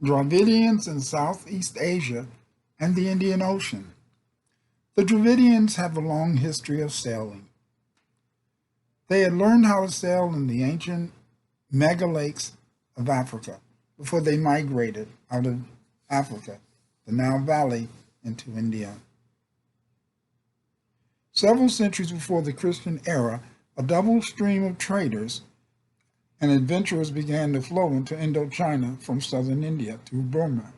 Dravidians in Southeast Asia and the Indian Ocean. The Dravidians have a long history of sailing. They had learned how to sail in the ancient mega lakes of Africa before they migrated out of Africa, the Nile Valley, into India. Several centuries before the Christian era, a double stream of traders and adventurers began to flow into Indochina from southern India through Burma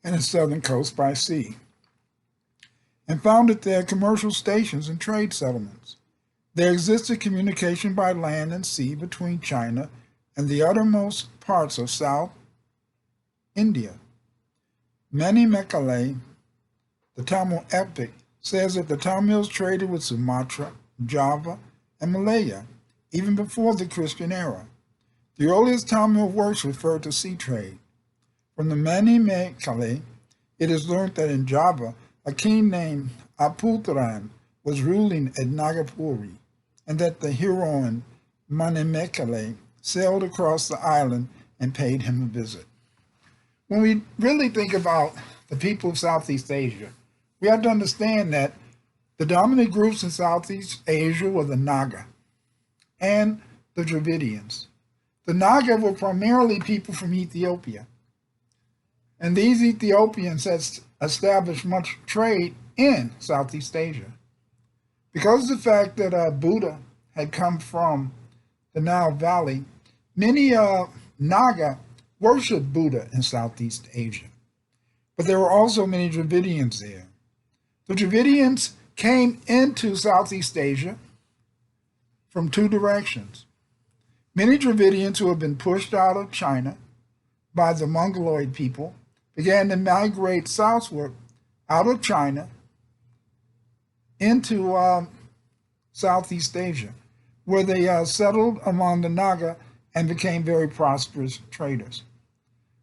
and its southern coast by sea, and founded there commercial stations and trade settlements. There existed communication by land and sea between China and the uttermost parts of South India. Mani Mekale, the Tamil epic, says that the Tamils traded with Sumatra, Java, and Malaya, even before the Christian era. The earliest Tamil works refer to sea trade. From the Mani Mekale, it is learned that in Java, a king named Aputran was ruling at Nagapuri, and that the heroine Manimekale sailed across the island and paid him a visit. When we really think about the people of Southeast Asia, we have to understand that the dominant groups in Southeast Asia were the Naga and the Dravidians. The Naga were primarily people from Ethiopia, and these Ethiopians had established much trade in Southeast Asia. Because of the fact that Buddha had come from the Nile Valley, many Naga worshiped Buddha in Southeast Asia. But there were also many Dravidians there. The Dravidians came into Southeast Asia from two directions. Many Dravidians who had been pushed out of China by the Mongoloid people began to migrate southward out of China into Southeast Asia, where they settled among the Naga and became very prosperous traders.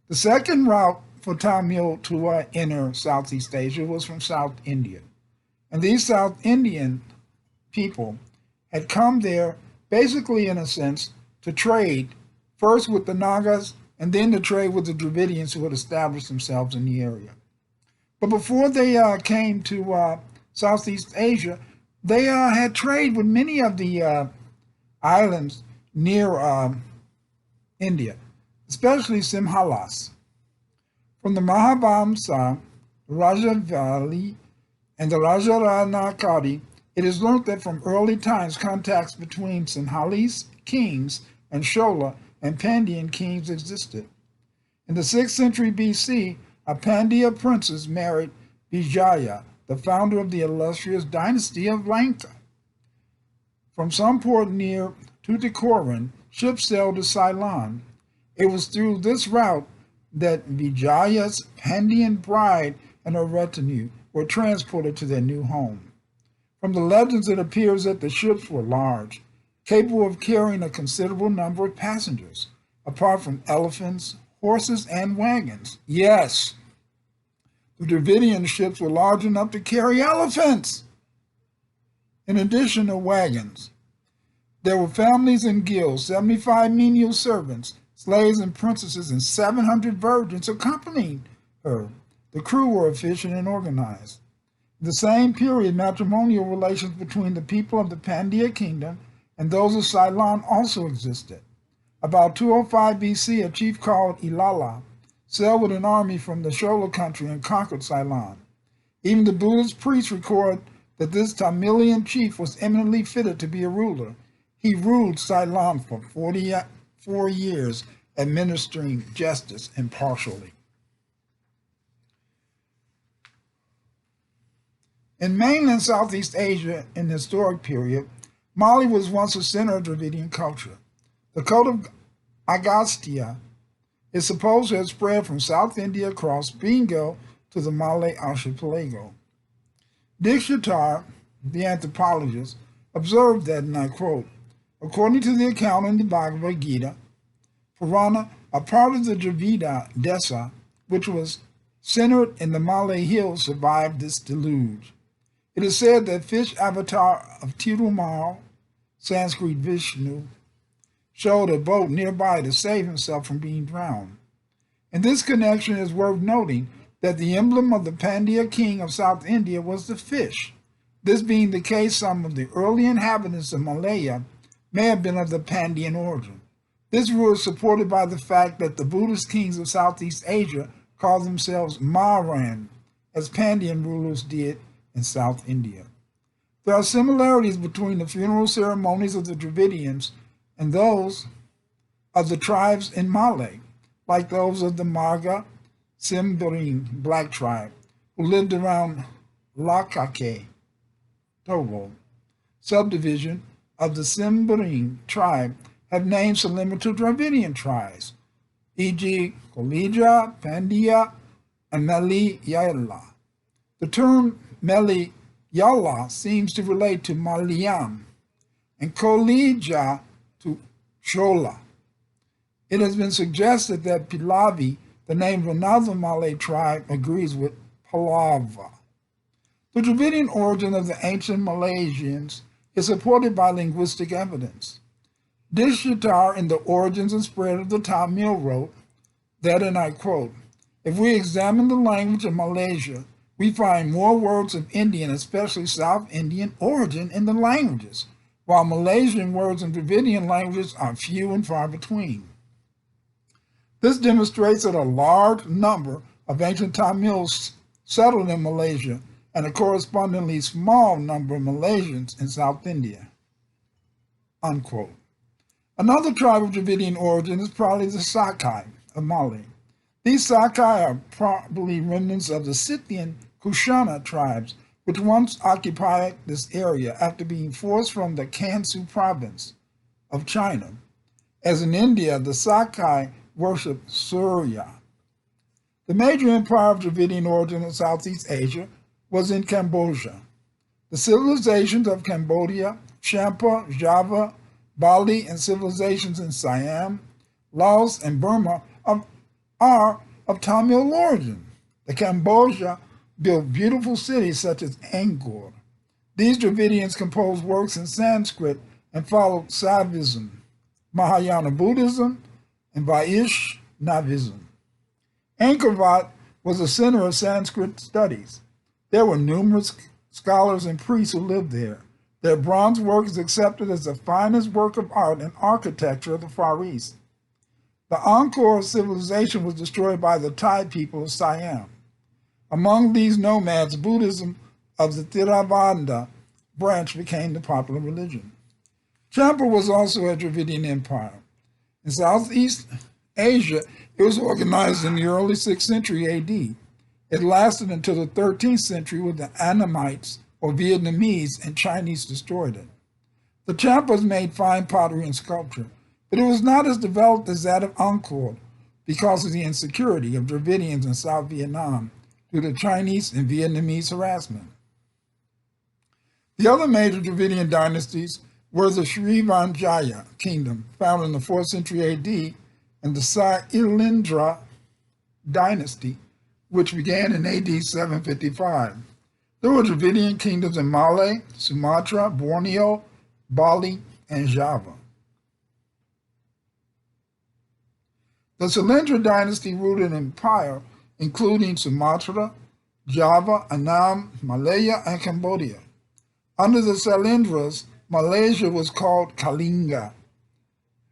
The second route for Tamil to enter Southeast Asia was from South India. And these South Indian people had come there basically, in a sense, to trade first with the Nagas and then to trade with the Dravidians who had established themselves in the area. But before they came to Southeast Asia, they had trade with many of the islands near India, especially Simhalas. From the Mahabamsa, Rajavali, and the Rajaranakari, it is learnt that from early times contacts between Sinhalese kings and Chola and Pandyan kings existed. In the 6th century BC, a Pandya princess married Vijaya, the founder of the illustrious dynasty of Lanka. From some port near Tuticorin, ships sailed to Ceylon. It was through this route that Vijaya's Pandyan bride and her retinue were transported to their new home. From the legends, it appears that the ships were large, capable of carrying a considerable number of passengers, apart from elephants, horses, and wagons. Yes, the Dravidian ships were large enough to carry elephants, in addition to wagons. There were families and guilds, 75 menial servants, slaves and princesses, and 700 virgins accompanying her. The crew were efficient and organized. In the same period, matrimonial relations between the people of the Pandya kingdom and those of Ceylon also existed. About 205 BC, a chief called Ilala sailed with an army from the Chola country and conquered Ceylon. Even the Buddhist priests record that this Tamilian chief was eminently fitted to be a ruler. He ruled Ceylon for 44 years, administering justice impartially. In mainland Southeast Asia in the historic period, Mali was once a center of Dravidian culture. The cult of Agastya is supposed to have spread from South India across Bengal to the Malay archipelago. Dikshitar, the anthropologist, observed that, and I quote, according to the account in the Bhagavad Gita, Purana, a part of the Dravida Desa, which was centered in the Malay hills, survived this deluge. It is said that fish avatar of Tirumal, Sanskrit Vishnu, showed a boat nearby to save himself from being drowned. In this connection, it is worth noting that the emblem of the Pandya king of South India was the fish. This being the case, some of the early inhabitants of Malaya may have been of the Pandyan origin. This rule is supported by the fact that the Buddhist kings of Southeast Asia called themselves Maran, as Pandyan rulers did in South India. There are similarities between the funeral ceremonies of the Dravidians and those of the tribes in Malay, like those of the Marga Simbaring black tribe, who lived around Lakake, Togo, subdivision of the Simbaring tribe, have names similar to Dravidian tribes, e.g. Kolija, Pandya, and Meli Yala. The term Meli Yala seems to relate to Malayalam, and Kolija to Shola. It has been suggested that Pilavi, the name of another Malay tribe, agrees with Palava. The Dravidian origin of the ancient Malaysians is supported by linguistic evidence. Dishyatar, in the Origins and Spread of the Tamil, wrote that, and I quote, "If we examine the language of Malaysia, we find more words of Indian, especially South Indian origin in the languages, while Malaysian words in Dravidian languages are few and far between." This demonstrates that a large number of ancient Tamils settled in Malaysia and a correspondingly small number of Malaysians in South India. Unquote. Another tribe of Dravidian origin is probably the Sakai of Mali. These Sakai are probably remnants of the Scythian Kushana tribes, which once occupied this area after being forced from the Kansu province of China. As in India, the Sakai worshiped Surya. The major empire of Dravidian origin in Southeast Asia was in Cambodia. The civilizations of Cambodia, Champa, Java, Bali, and civilizations in Siam, Laos, and Burma are of Tamil origin. The Cambodia built beautiful cities such as Angkor. These Dravidians composed works in Sanskrit and followed Saivism, Mahayana Buddhism, and Vaishnavism. Angkor Wat was a center of Sanskrit studies. There were numerous scholars and priests who lived there. Their bronze work is accepted as the finest work of art and architecture of the Far East. The Angkor civilization was destroyed by the Thai people of Siam. Among these nomads, Buddhism of the Theravada branch became the popular religion. Champa was also a Dravidian empire. In Southeast Asia, it was organized in the early 6th century AD. It lasted until the 13th century when the Annamites, or Vietnamese, and Chinese destroyed it. The Champas made fine pottery and sculpture, but it was not as developed as that of Angkor because of the insecurity of Dravidians in South Vietnam due to Chinese and Vietnamese harassment. The other major Dravidian dynasties were the Srivanjaya kingdom, founded in the 4th century AD, and the Sailendra dynasty, which began in AD 755. There were Dravidian kingdoms in Malay, Sumatra, Borneo, Bali, and Java. The Sailendra dynasty ruled an empire including Sumatra, Java, Annam, Malaya, and Cambodia. Under the Sailendras, Malaysia was called Kalinga.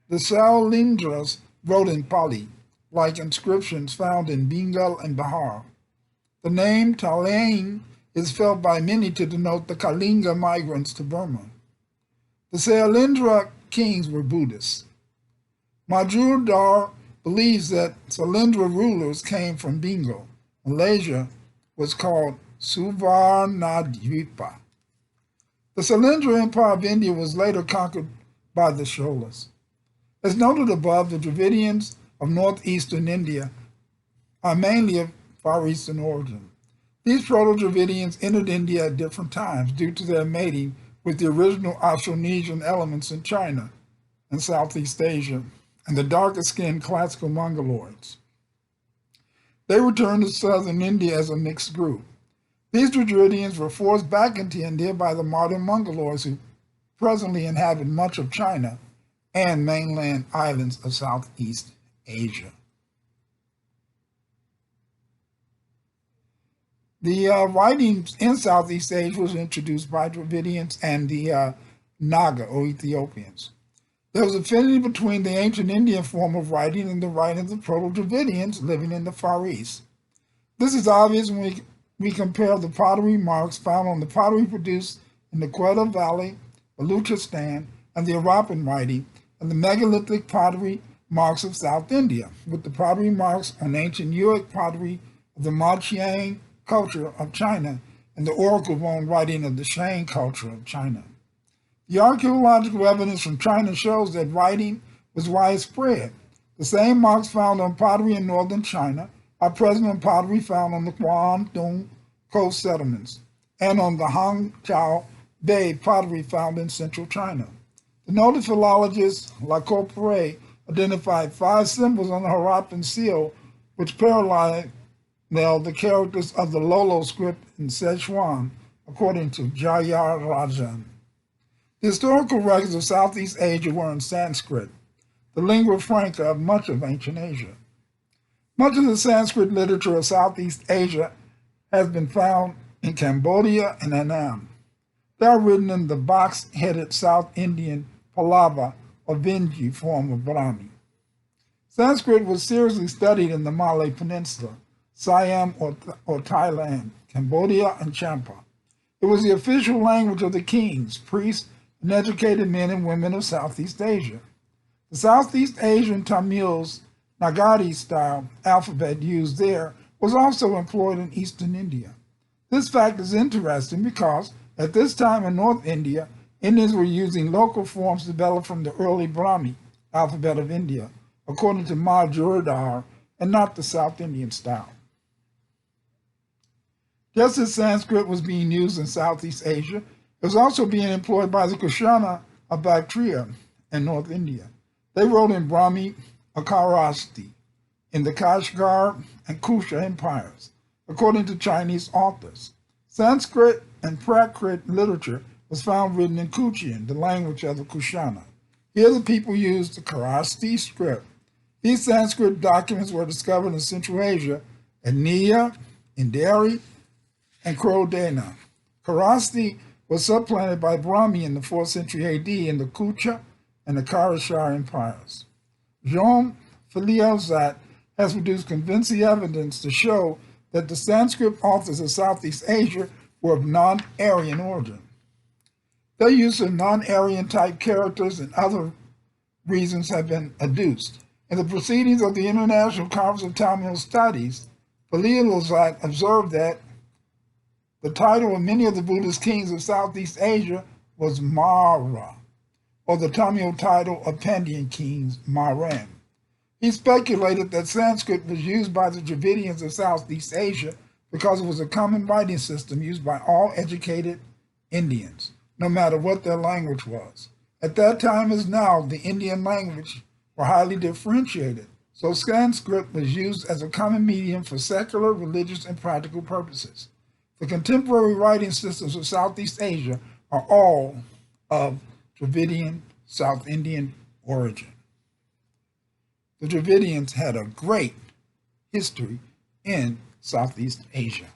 The Sailendras wrote in Pali, like inscriptions found in Bengal and Bihar. The name Talaing is felt by many to denote the Kalinga migrants to Burma. The Sailendra kings were Buddhists. Majumdar believes that Sailendra rulers came from Bengal. Malaysia was called Suvarnadvipa. The Sailendra Empire of India was later conquered by the Cholas. As noted above, the Dravidians of northeastern India are mainly of Far Eastern origin. These Proto-Dravidians entered India at different times due to their mating with the original Austronesian elements in China and Southeast Asia and the darker-skinned classical Mongoloids. They returned to southern India as a mixed group. These Dravidians were forced back into India by the modern Mongoloids who presently inhabit much of China and mainland islands of Southeast Asia. The writings in Southeast Asia was introduced by Dravidians and the Naga, or Ethiopians. There was affinity between the ancient Indian form of writing and the writings of Proto-Dravidians living in the Far East. This is obvious when we compare the pottery marks found on the pottery produced in the Quetta Valley, Baluchistan, and the Harappan writing, and the megalithic pottery marks of South India, with the pottery marks on ancient Uruk pottery of the Maqiang culture of China and the oracle bone writing of the Shang culture of China. The archaeological evidence from China shows that writing was widespread. The same marks found on pottery in northern China are present on pottery found on the Guangdong coast settlements and on the Hangzhou Bay pottery found in central China. The noted philologist La Corpore identified 5 symbols on the Harappan seal which parallel the characters of the Lolo script in Sichuan, according to Jayarajan. The historical records of Southeast Asia were in Sanskrit, the lingua franca of much of ancient Asia. Much of the Sanskrit literature of Southeast Asia has been found in Cambodia and Annam. They are written in the box-headed South Indian Pallava or Vinji form of Brahmi. Sanskrit was seriously studied in the Malay Peninsula, Siam or Thailand, Cambodia, and Champa. It was the official language of the kings, priests, and educated men and women of Southeast Asia. The Southeast Asian Tamils Nagari-style alphabet used there was also employed in eastern India. This fact is interesting because at this time in North India, Indians were using local forms developed from the early Brahmi alphabet of India, according to Majumdar, and not the South Indian style. Just as Sanskrit was being used in Southeast Asia, it was also being employed by the Kushana of Bactria in North India. They wrote in Brahmi Akarasti in the Kashgar and Kusha empires, according to Chinese authors. Sanskrit and Prakrit literature was found written in Kuchian, the language of the Kushana. Here the people used the Kharasti script. These Sanskrit documents were discovered in Central Asia, at Nia, Indari, and Krodana. Kharasti was supplanted by Brahmi in the 4th century AD in the Kucha and the Kharashar empires. Jean Filiozat has produced convincing evidence to show that the Sanskrit authors of Southeast Asia were of non-Aryan origin. Their use of non-Aryan type characters and other reasons have been adduced. In the proceedings of the International Conference of Tamil Studies, Filiozat observed that the title of many of the Buddhist kings of Southeast Asia was Mara, or the Tamil title of Pandyan kings, Maran. He speculated that Sanskrit was used by the Dravidians of Southeast Asia because it was a common writing system used by all educated Indians, no matter what their language was. At that time as now, the Indian language were highly differentiated, so Sanskrit was used as a common medium for secular, religious, and practical purposes. The contemporary writing systems of Southeast Asia are all of Dravidian, South Indian origin. The Dravidians had a great history in Southeast Asia.